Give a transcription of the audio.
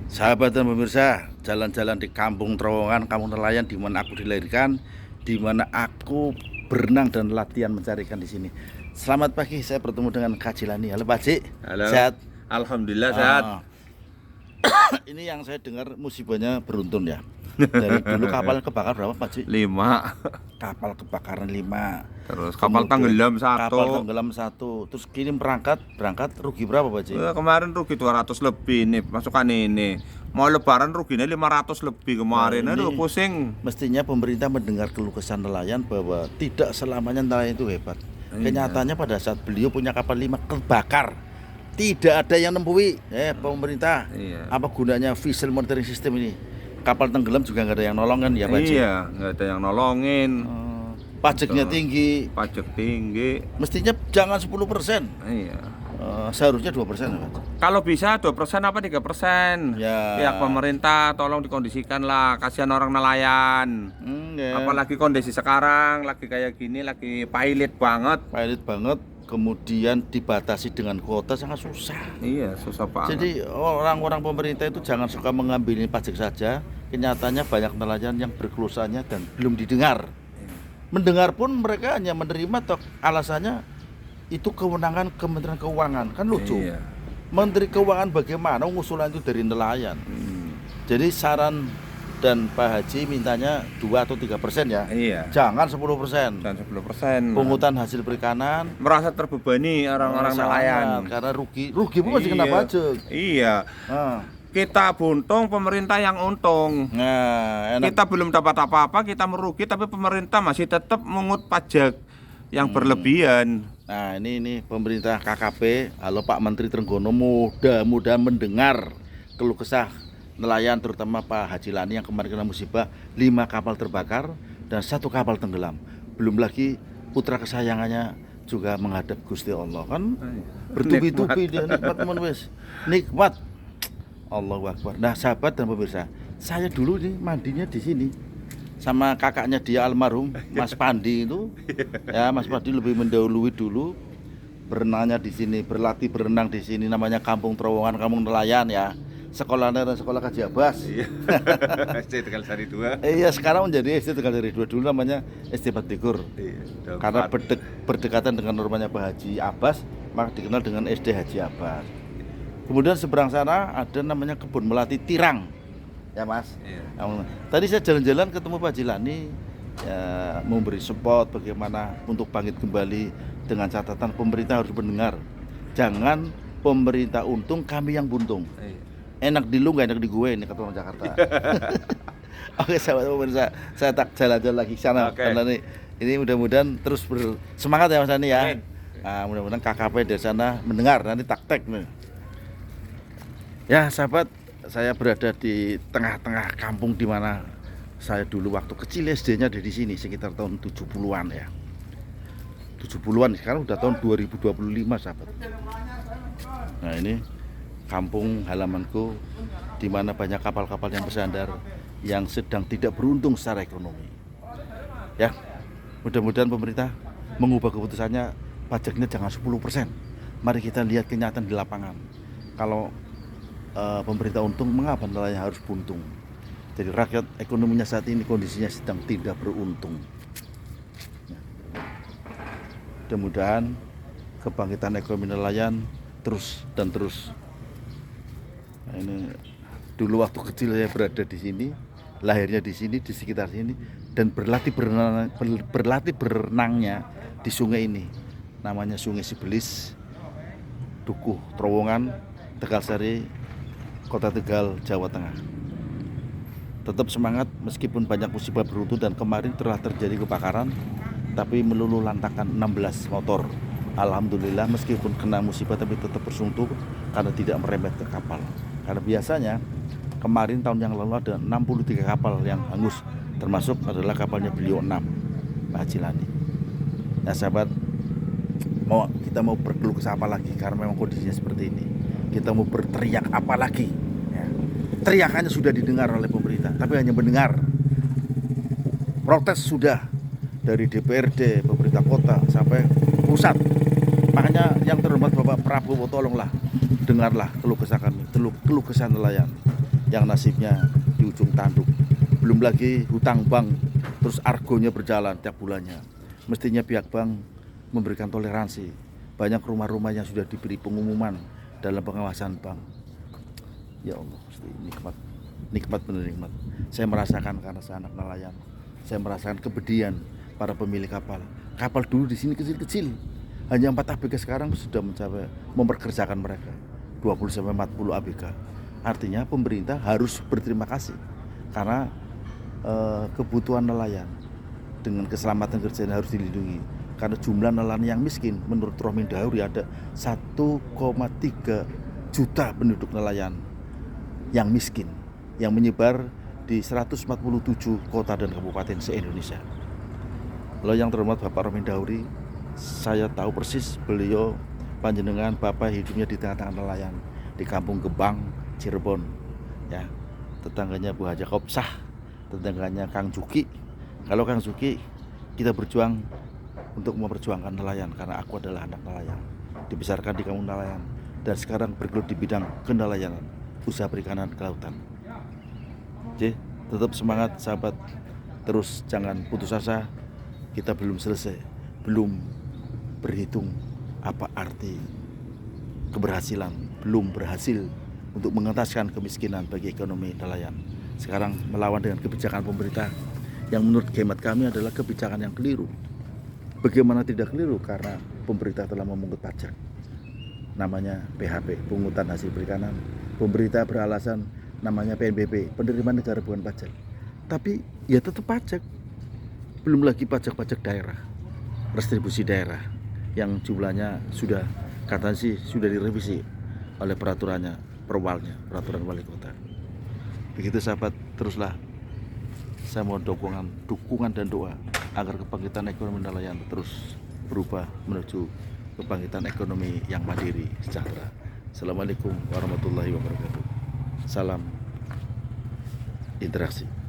Sahabat dan pemirsa, jalan-jalan di Kampung Terowongan, Kampung Nelayan, di mana aku dilahirkan, di mana aku berenang dan latihan mencari ikan di sini. Selamat pagi, saya bertemu dengan Kak Jilani. Halo Pak Cik, Halo. sehat? Alhamdulillah sehat. Ini yang saya dengar musibahnya beruntun ya. Dari dulu kapal kebakar berapa Pak Cik? 5. Kapal kebakaran 5. Terus kapal tenggelam 1. Kapal tenggelam 1. Terus kini berangkat rugi berapa Pak Cik? Kemarin rugi 200 lebih nih masukan ini. Mau lebaran ruginya 500 lebih kemarin. Nah, Aduh pusing. mestinya pemerintah mendengar keluh kesah nelayan bahwa tidak selamanya nelayan itu hebat. Kenyataannya pada saat beliau punya kapal 5 kebakar, tidak ada yang nembui. Pemerintah, apa gunanya visual monitoring system ini? Kapal tenggelam juga nggak ada yang nolong kan ya Pak Cik? Iya, nggak ada yang nolongin. Pajaknya tinggi. Pajak tinggi. Mestinya jangan 10%. Iya. Seharusnya 2% Pak Cik. Kalau bisa 2% apa 3%? Ya. Pihak pemerintah tolong dikondisikan lah, kasihan orang nelayan. Ya. Apalagi kondisi sekarang lagi kayak gini, lagi pailit banget. Pailit banget. Kemudian dibatasi dengan kuota sangat susah. Iya, susah banget. Jadi orang-orang pemerintah itu jangan suka mengambil pajak saja. Kenyataannya banyak nelayan yang berkeluhnya dan belum didengar. Mendengar pun mereka hanya menerima toh alasannya itu kewenangan Kementerian Keuangan. Kan lucu. Iya. Menteri Keuangan bagaimana usulan itu dari nelayan. Jadi saran dan Pak Haji mintanya 2 atau 3% ya. Iya. Jangan 10%. Dan 10%. Pungutan hasil perikanan Merasa terbebani orang-orang nelayan. karena rugi pun masih kena pajak. Iya. Kita buntung, pemerintah yang untung. Nah, enak. Kita belum dapat apa-apa, kita merugi, tapi pemerintah masih tetap mengut pajak yang berlebihan. Nah, ini pemerintah KKP, halo Pak Menteri Trenggono, mudah-mudahan mendengar keluh kesah nelayan, terutama Pak Haji Lani yang kemarin kena musibah 5 kapal terbakar dan 1 kapal tenggelam. Belum lagi putra kesayangannya juga menghadap Gusti Allah kan bertubi-tubi dia nikmat teman wes. Nikmat. Allahu Akbar. Nah, sahabat dan pemirsa, saya dulu nih mandinya di sini sama kakaknya dia almarhum Mas Pandi itu. Ya, Mas Pandi lebih mendahului dulu berenangnya di sini, berlatih berenang di sini, namanya Kampung Terowongan, Kampung Nelayan ya. Sekolahnya dan sekolah Kaji Abbas. Iya. SD Tegal Sari 2. Iya, sekarang menjadi SD Tegal Sari 2, dulu namanya SD Batikur. Iya, karena berdekatan dengan normanya Pak Haji Abbas, maka dikenal dengan SD Haji Abbas. Kemudian seberang sana ada namanya Kebun Melati Tirang. Ya Mas. Iya. Tadi saya jalan-jalan ketemu Pak Jilani ya, memberi support bagaimana untuk bangkit kembali, dengan catatan pemerintah harus mendengar. Jangan pemerintah untung, kami yang buntung. Iya. Enak di lu nggak enak di gue, ini kata orang Jakarta. Oke sahabat pemirsa, saya tak jalan-jalan lagi ke sana. Karena ini mudah-mudahan terus bersemangat ya Mas Ani ya. Nah, mudah-mudahan KKP dari sana mendengar, nanti taktek nih. Ya sahabat, saya berada di tengah-tengah kampung di mana saya dulu waktu kecil SD-nya ada di sini sekitar tahun 70-an ya. 70-an, sekarang udah tahun 2025 sahabat. Nah, ini kampung halamanku di mana banyak kapal-kapal yang bersandar yang sedang tidak beruntung secara ekonomi. Ya, mudah-mudahan pemerintah mengubah keputusannya, pajaknya jangan 10%. Mari kita lihat kenyataan di lapangan. Kalau pemerintah untung, mengapa nelayan harus buntung? Jadi rakyat ekonominya saat ini kondisinya sedang tidak beruntung. Mudah-mudahan kebangkitan ekonomi nelayan terus dan terus. Nah, ini dulu waktu kecil saya berada di sini, lahirnya di sini, di sekitar sini, dan berlatih berenangnya di sungai ini. Namanya Sungai Sibelis, Dukuh Terowongan, Tegal Sari, Kota Tegal, Jawa Tengah. Tetap semangat meskipun banyak musibah beruntun, dan kemarin telah terjadi kebakaran, tapi meluluh lantakan 16 motor. Alhamdulillah meskipun kena musibah tapi tetap bersungguh karena tidak merembet ke kapal. Karena biasanya kemarin tahun yang lalu ada 63 kapal yang hangus, termasuk adalah kapalnya beliau 6, Pak Haji Lani. Ya sahabat, kita mau berkeluh kesah apa lagi karena memang kondisinya seperti ini. Kita mau berteriak apa lagi ya. Teriakannya sudah didengar oleh pemerintah, tapi hanya mendengar. Protes sudah dari DPRD, pemerintah kota sampai pusat. Makanya yang terhormat Bapak Prabowo, tolonglah dengarlah keluh kesah kami, keluh kesah nelayan. yang nasibnya di ujung tanduk. Belum lagi hutang bank, terus argonya berjalan tiap bulannya. Mestinya pihak bank memberikan toleransi. Banyak rumah-rumah yang sudah diberi pengumuman dalam pengawasan bank. Ya Allah, nikmat, nikmat benar nikmat. Saya merasakan karena saya anak nelayan. Saya merasakan kebedian para pemilik kapal. Kapal dulu di sini kecil-kecil. Hanya 4 ABK, sekarang sudah mencapai memperkerjakan mereka 20-40 ABK. Artinya pemerintah harus berterima kasih karena kebutuhan nelayan dengan keselamatan kerjanya harus dilindungi. Karena jumlah nelayan yang miskin menurut Rohmin Dauri ada 1,3 juta penduduk nelayan yang miskin, yang menyebar di 147 kota dan kabupaten se-Indonesia. Lalu yang terhormat Bapak Rohmin Dauri, saya tahu persis beliau panjenengan Bapak hidupnya di tengah-tengah nelayan di Kampung Gebang, Cirebon, ya. Tetangganya Bu Haja Kopsah, tetangganya Kang Juki. Kalau Kang Juki, kita berjuang untuk memperjuangkan nelayan karena aku adalah anak nelayan, dibesarkan di kampung nelayan dan sekarang bergelut di bidang kenelayanan, usaha perikanan kelautan. Oke, tetap semangat sahabat, terus jangan putus asa. Kita belum selesai, belum berhitung apa arti keberhasilan, belum berhasil untuk mengentaskan kemiskinan bagi ekonomi nelayan. Sekarang melawan dengan kebijakan pemerintah yang menurut hemat kami adalah kebijakan yang keliru. Bagaimana tidak keliru? Karena pemerintah telah memungut pajak, namanya PHP, pungutan hasil perikanan. Pemerintah beralasan namanya PNBP, penerimaan negara bukan pajak, tapi ya tetap pajak. Belum lagi pajak-pajak daerah, restribusi daerah yang jumlahnya sudah, katanya sih sudah direvisi oleh peraturannya, peraturan wali kota. Begitu sahabat, teruslah saya mohon dukungan dan doa agar kebangkitan ekonomi nelayan terus berubah menuju kebangkitan ekonomi yang mandiri, sejahtera. Assalamualaikum warahmatullahi wabarakatuh. Salam interaksi.